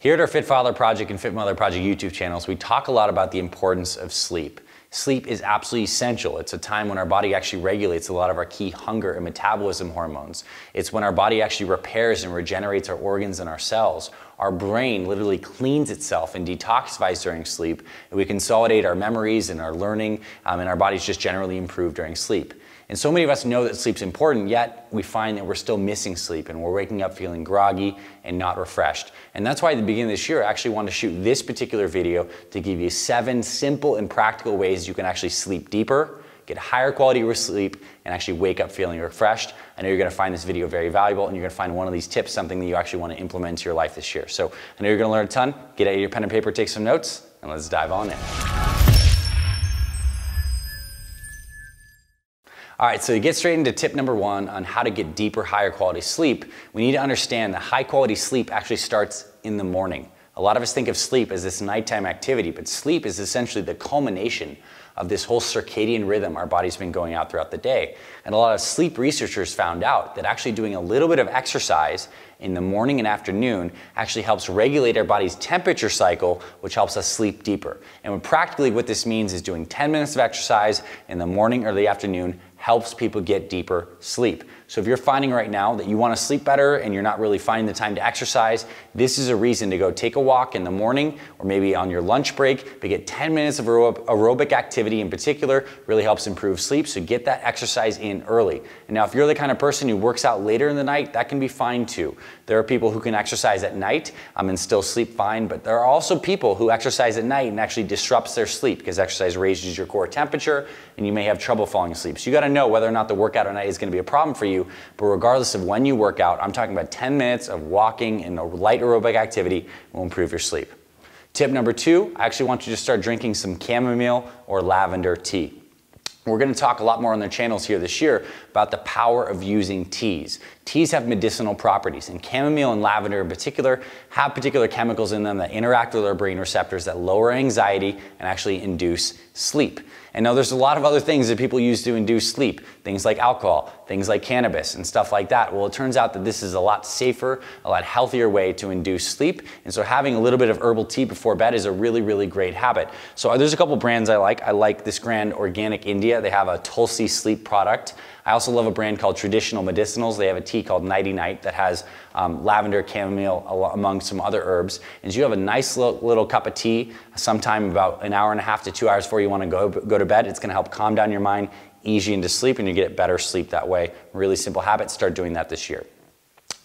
Here at our Fit Father Project and Fit Mother Project YouTube channels, we talk a lot about the importance of sleep. Sleep is absolutely essential. It's a time when our body actually regulates a lot of our key hunger and metabolism hormones. It's when our body actually repairs and regenerates our organs and our cells. Our brain literally cleans itself and detoxifies during sleep, and we consolidate our memories and our learning, and our bodies just generally improve during sleep. And so many of us know that sleep's important, yet we find that we're still missing sleep and we're waking up feeling groggy and not refreshed. And that's why at the beginning of this year, I actually wanted to shoot this particular video to give you 7 simple and practical ways you can actually sleep deeper, get higher quality sleep, and actually wake up feeling refreshed. I know you're gonna find this video very valuable, and you're gonna find one of these tips something that you actually wanna implement into your life this year. So I know you're gonna learn a ton. Get out your pen and paper, take some notes, and let's dive on in. All right, so to get straight into tip number 1 on how to get deeper, higher quality sleep, we need to understand that high quality sleep actually starts in the morning. A lot of us think of sleep as this nighttime activity, but sleep is essentially the culmination of this whole circadian rhythm our body's been going out throughout the day. And a lot of sleep researchers found out that actually doing a little bit of exercise in the morning and afternoon actually helps regulate our body's temperature cycle, which helps us sleep deeper. And practically what this means is doing 10 minutes of exercise in the morning or the afternoon helps people get deeper sleep. So if you're finding right now that you want to sleep better and you're not really finding the time to exercise, this is a reason to go take a walk in the morning or maybe on your lunch break, but get 10 minutes of aerobic activity in particular really helps improve sleep, so get that exercise in early. And now if you're the kind of person who works out later in the night, that can be fine too. There are people who can exercise at night and still sleep fine, but there are also people who exercise at night and actually disrupts their sleep because exercise raises your core temperature and you may have trouble falling asleep. So you gotta know whether or not the workout at night is gonna be a problem for you, but regardless of when you work out, I'm talking about 10 minutes of walking and a light aerobic activity will improve your sleep. Tip number 2, I actually want you to start drinking some chamomile or lavender tea. We're going to talk a lot more on their channels here this year about the power of using teas. Teas have medicinal properties, and chamomile and lavender in particular have particular chemicals in them that interact with our brain receptors that lower anxiety and actually induce sleep. And now there's a lot of other things that people use to induce sleep, things like alcohol, things like cannabis and stuff like that. Well, it turns out that this is a lot safer, a lot healthier way to induce sleep. And so having a little bit of herbal tea before bed is a really, really great habit. So there's a couple brands I like. I like this brand Organic India. They have a TULSI sleep product. I also love a brand called Traditional Medicinals. They have a tea called NIGHTY that has lavender, chamomile, among some other herbs. And so you have a nice little cup of tea sometime about an hour and a half to 2 hours before you want to go to bed. It's going to help calm down your mind, ease you into sleep, and you get better sleep that way. Really simple habit. Start doing that this year.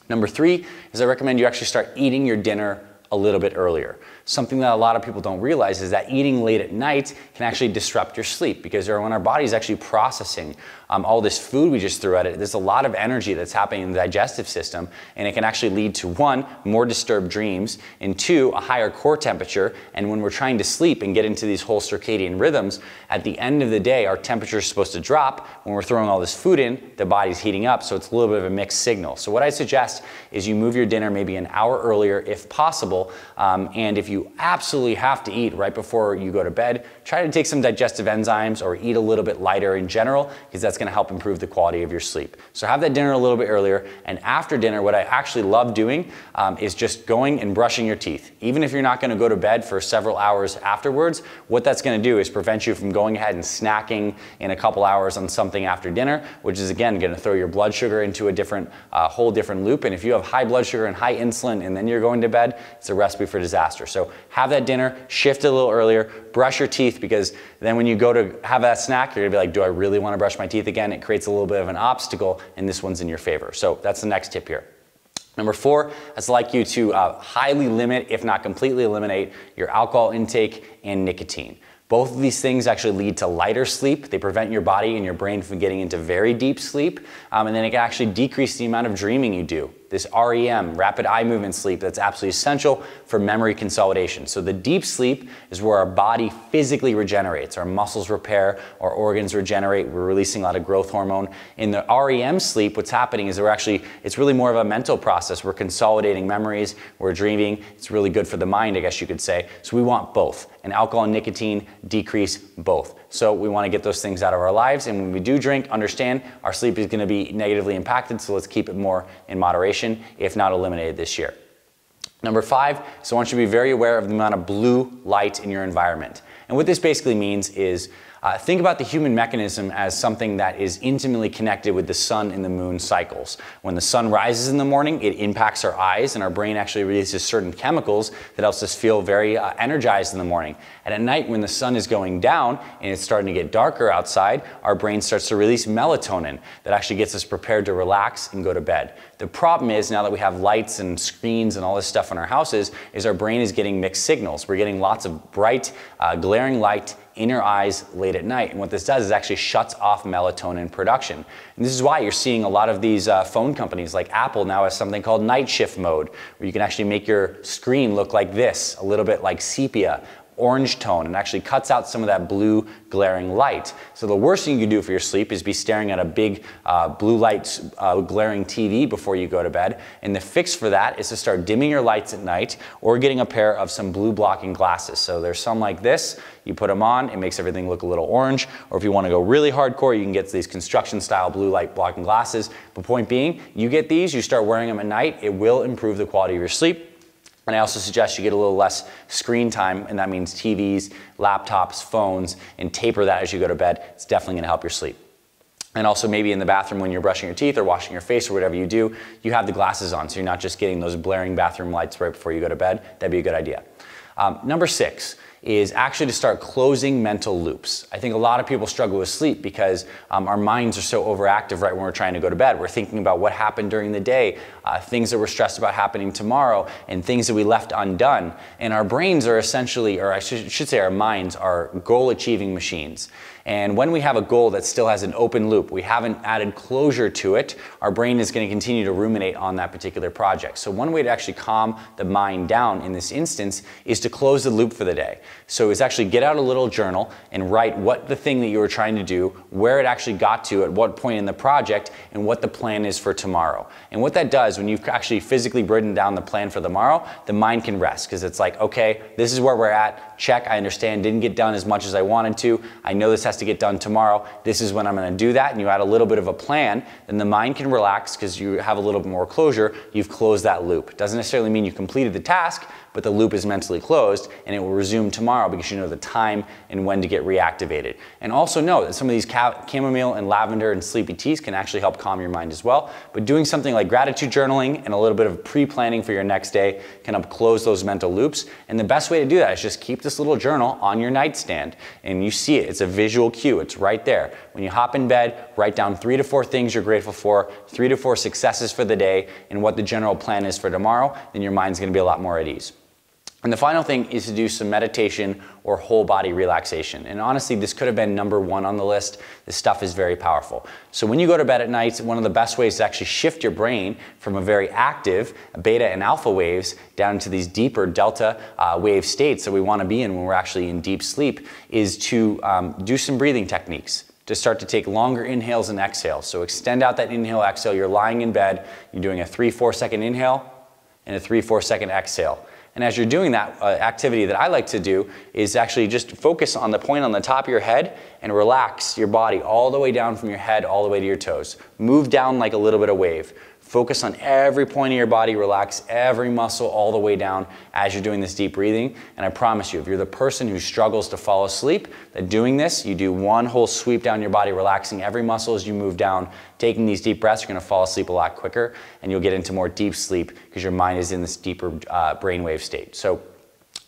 Number 3 is I recommend you actually start eating your dinner a little bit earlier. Something that a lot of people don't realize is that eating late at night can actually disrupt your sleep, because when our body is actually processing all this food we just threw at it, there's a lot of energy that's happening in the digestive system, and it can actually lead to 1, more disturbed dreams, and 2, a higher core temperature. And when we're trying to sleep and get into these whole circadian rhythms, at the end of the day, our temperature is supposed to drop. When we're throwing all this food in, the body's heating up, so it's a little bit of a mixed signal. So what I suggest is you move your dinner maybe an hour earlier if possible, and if you absolutely have to eat right before you go to bed, try to take some digestive enzymes or eat a little bit lighter in general, because that's going to help improve the quality of your sleep. So have that dinner a little bit earlier, and after dinner, what I actually love doing is just going and brushing your teeth. Even if you're not going to go to bed for several hours afterwards, what that's going to do is prevent you from going ahead and snacking in a couple hours on something after dinner, which is again going to throw your blood sugar into a whole different loop. And if you have high blood sugar and high insulin and then you're going to bed, it's a recipe for disaster. So have that dinner, shift it a little earlier, brush your teeth, because then when you go to have that snack, you're gonna be like, do I really want to brush my teeth again? It creates a little bit of an obstacle, and this one's in your favor. So that's the next tip here. Number 4, I'd like you to highly limit, if not completely eliminate, your alcohol intake and nicotine. Both of these things actually lead to lighter sleep. They prevent your body and your brain from getting into very deep sleep, and then it can actually decrease the amount of dreaming you do. This REM, rapid eye movement sleep, that's absolutely essential for memory consolidation. So the deep sleep is where our body physically regenerates. Our muscles repair, our organs regenerate, we're releasing a lot of growth hormone. In the REM sleep, what's happening is it's really more of a mental process. We're consolidating memories, we're dreaming. It's really good for the mind, I guess you could say. So we want both. And alcohol and nicotine decrease both. So we want to get those things out of our lives. And when we do drink, understand our sleep is going to be negatively impacted. So let's keep it more in moderation, if not eliminated this year. Number 5, so I want you to be very aware of the amount of blue light in your environment. And what this basically means is think about the human mechanism as something that is intimately connected with the sun and the moon cycles. When the sun rises in the morning, it impacts our eyes, and our brain actually releases certain chemicals that helps us feel very energized in the morning. And at night, when the sun is going down and it's starting to get darker outside, our brain starts to release melatonin that actually gets us prepared to relax and go to bed. The problem is, now that we have lights and screens and all this stuff in our houses, is our brain is getting mixed signals. We're getting lots of bright, glaring light in your eyes late at night. And what this does is actually shuts off melatonin production. And this is why you're seeing a lot of these phone companies like Apple now has something called night shift mode, where you can actually make your screen look like this, a little bit like sepia, orange tone, and actually cuts out some of that blue glaring light. So the worst thing you can do for your sleep is be staring at a big blue light glaring TV before you go to bed. And the fix for that is to start dimming your lights at night or getting a pair of some blue blocking glasses. So there's some like this, you put them on, it makes everything look a little orange. Or if you want to go really hardcore, you can get these construction style blue light blocking glasses. But point being, you get these, you start wearing them at night, it will improve the quality of your sleep. And I also suggest you get a little less screen time, and that means TVs, laptops, phones, and taper that as you go to bed. It's definitely going to help your sleep. And also maybe in the bathroom when you're brushing your teeth or washing your face or whatever you do, you have the glasses on, so you're not just getting those blaring bathroom lights right before you go to bed. That'd be a good idea. Number 6 is actually to start closing mental loops. I think a lot of people struggle with sleep because our minds are so overactive right when we're trying to go to bed. We're thinking about what happened during the day, things that we're stressed about happening tomorrow, and things that we left undone. And our brains are essentially, or I should say our minds are goal-achieving machines. And when we have a goal that still has an open loop, we haven't added closure to it, our brain is going to continue to ruminate on that particular project. So one way to actually calm the mind down in this instance is to close the loop for the day. So it's actually get out a little journal and write what the thing that you were trying to do, where it actually got to, at what point in the project, and what the plan is for tomorrow. And what that does, when you've actually physically written down the plan for tomorrow, the mind can rest, because it's like, okay, this is where we're at, check, I understand, didn't get done as much as I wanted to, I know this has to get done tomorrow, this is when I'm going to do that, and you add a little bit of a plan, then the mind can relax because you have a little bit more closure, you've closed that loop. It doesn't necessarily mean you completed the task, but the loop is mentally closed, and it will resume tomorrow because you know the time and when to get reactivated. And also know that some of these chamomile and lavender and sleepy teas can actually help calm your mind as well, but doing something like gratitude journaling and a little bit of pre-planning for your next day can help close those mental loops. And the best way to do that is just keep this little journal on your nightstand, and you see it, it's a visual cue, it's right there. When you hop in bed, write down 3 to 4 things you're grateful for, 3 to 4 successes for the day, and what the general plan is for tomorrow, then your mind's gonna be a lot more at ease. And the final thing is to do some meditation or whole body relaxation. And honestly, this could have been number 1 on the list. This stuff is very powerful. So when you go to bed at night, one of the best ways to actually shift your brain from a very active beta and alpha waves down to these deeper delta wave states that we want to be in when we're actually in deep sleep is to do some breathing techniques, to start to take longer inhales and exhales. So extend out that inhale, exhale. You're lying in bed, you're doing a 3-4 second inhale and a 3-4 second exhale. And as you're doing that activity that I like to do is actually just focus on the point on the top of your head and relax your body all the way down from your head all the way to your toes. Move down like a little bit of wave. Focus on every point of your body, relax every muscle all the way down as you're doing this deep breathing. And I promise you, if you're the person who struggles to fall asleep, that doing this, you do one whole sweep down your body, relaxing every muscle as you move down, taking these deep breaths, you're gonna fall asleep a lot quicker and you'll get into more deep sleep because your mind is in this deeper brainwave state. So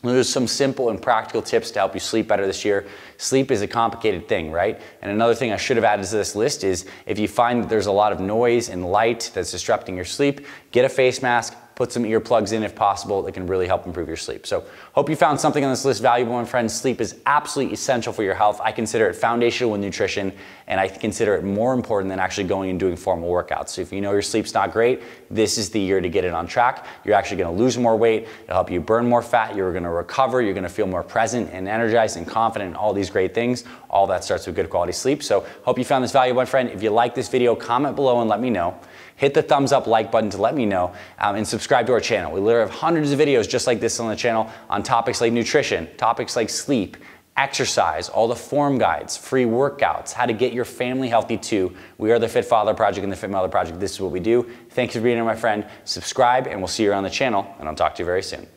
there's some simple and practical tips to help you sleep better this year. Sleep is a complicated thing, right? And another thing I should have added to this list is if you find that there's a lot of noise and light that's disrupting your sleep, get a face mask, put some earplugs in if possible. That can really help improve your sleep. So hope you found something on this list valuable, my friends. Sleep is absolutely essential for your health. I consider it foundational with nutrition, and I consider it more important than actually going and doing formal workouts. So if you know your sleep's not great, this is the year to get it on track. You're actually gonna lose more weight. It'll help you burn more fat. You're gonna recover. You're gonna feel more present and energized and confident and all these great things. All that starts with good quality sleep. So hope you found this valuable, my friend. If you like this video, comment below and let me know. Hit the thumbs up like button to let me know, and subscribe to our channel. We literally have hundreds of videos just like this on the channel on topics like nutrition, topics like sleep, exercise, all the form guides, free workouts, how to get your family healthy too. We are the Fit Father Project and the Fit Mother Project. This is what we do. Thanks for being here, my friend. Subscribe, and we'll see you around the channel, and I'll talk to you very soon.